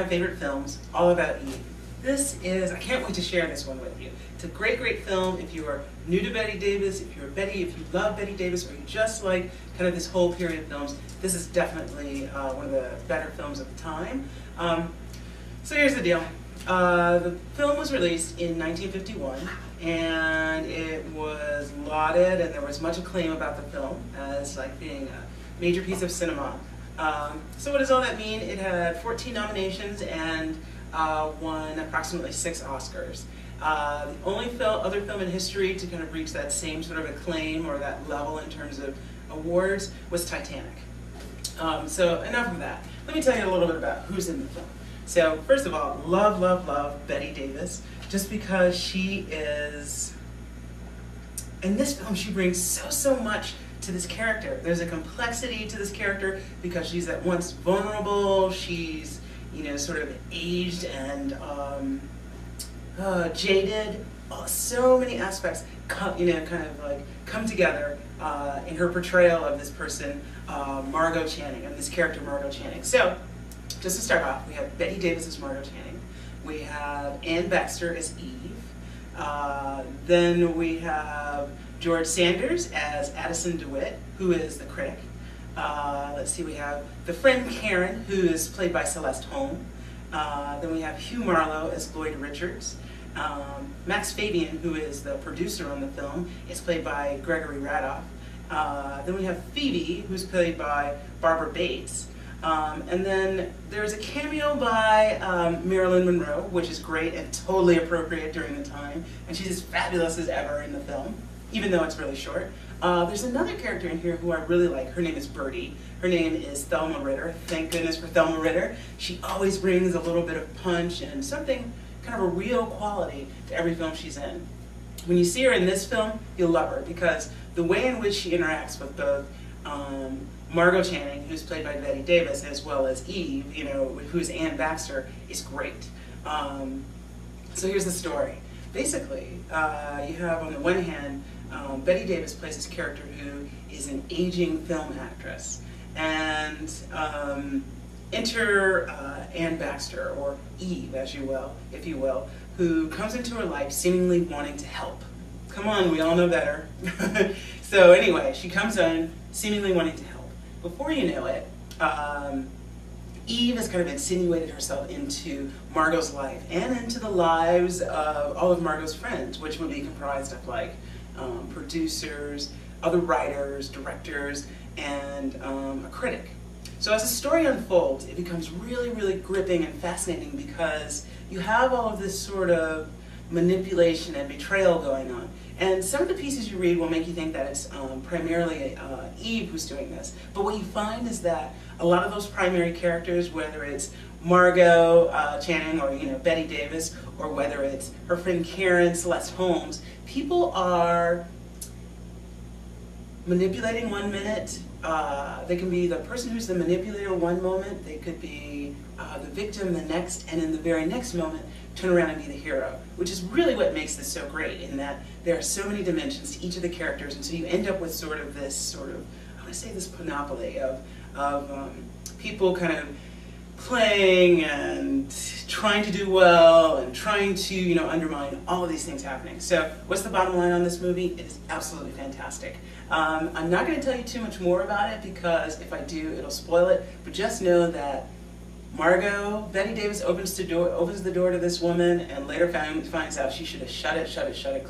My favorite films, all about Eve. This is, I can't wait to share this one with you. It's a great, great film if you are new to Bette Davis, if if you love Bette Davis, or you just like kind of this whole period of films. This is definitely one of the better films of the time. So here's the deal. The film was released in 1951, and it was lauded, and there was much acclaim about the film as like being a major piece of cinema. So what does all that mean? It had 14 nominations and won approximately 6 Oscars. The only other film in history to kind of reach that same sort of acclaim or that level in terms of awards was Titanic. So enough of that. Let me tell you a little bit about who's in the film. So first of all, love, love, love Bette Davis, just because she is, in this film she brings so much to this character. There's a complexity to this character because she's at once vulnerable, she's, you know, sort of aged and jaded. So many aspects come together in her portrayal of this person, Margot Channing, of this character Margot Channing. So, just to start off, we have Bette Davis as Margot Channing. We have Anne Baxter as Eve. Then we have George Sanders as Addison DeWitt, who is the critic. Let's see, we have the friend Karen, who is played by Celeste Holm. Then we have Hugh Marlowe as Lloyd Richards. Max Fabian, who is the producer on the film, is played by Gregory Radoff. Then we have Phoebe, who's played by Barbara Bates. And then there's a cameo by Marilyn Monroe, which is great and totally appropriate during the time. And she's as fabulous as ever in the film, even though it's really short. There's another character in here who I really like. Her name is Birdie. Her name is Thelma Ritter. Thank goodness for Thelma Ritter. She always brings a little bit of punch and something, kind of a real quality to every film she's in. When you see her in this film, you'll love her because the way in which she interacts with both Margot Channing, who's played by Bette Davis, as well as Eve, you know, who's Anne Baxter, is great. So here's the story. Basically, you have on the one hand, Bette Davis plays this character who is an aging film actress, and enter Anne Baxter, or Eve, as you will, if you will, who comes into her life seemingly wanting to help. Come on, we all know better. So anyway, she comes in seemingly wanting to help. Before you know it, Eve has kind of insinuated herself into Margot's life and into the lives of all of Margot's friends, which would be comprised of like producers, other writers, directors, and a critic. So as the story unfolds, it becomes really, really gripping and fascinating because you have all of this sort of manipulation and betrayal going on. And some of the pieces you read will make you think that it's primarily Eve who's doing this. But what you find is that a lot of those primary characters, whether it's Margot Channing or Bette Davis, or whether it's her friend Karen, Celeste Holmes, people are manipulating one minute. They can be the person who's the manipulator one moment, they could be the victim the next, and in the very next moment turn around and be the hero, which is really what makes this so great, in that there are so many dimensions to each of the characters, and so you end up with sort of this I want to say this panoply of people kind of playing and trying to do well and trying to undermine all of these things happening. So what's the bottom line on this movie? It is absolutely fantastic. I'm not going to tell you too much more about it because if I do, it'll spoil it, but just know that Bette Davis opens the door to this woman and later finds out she should have shut it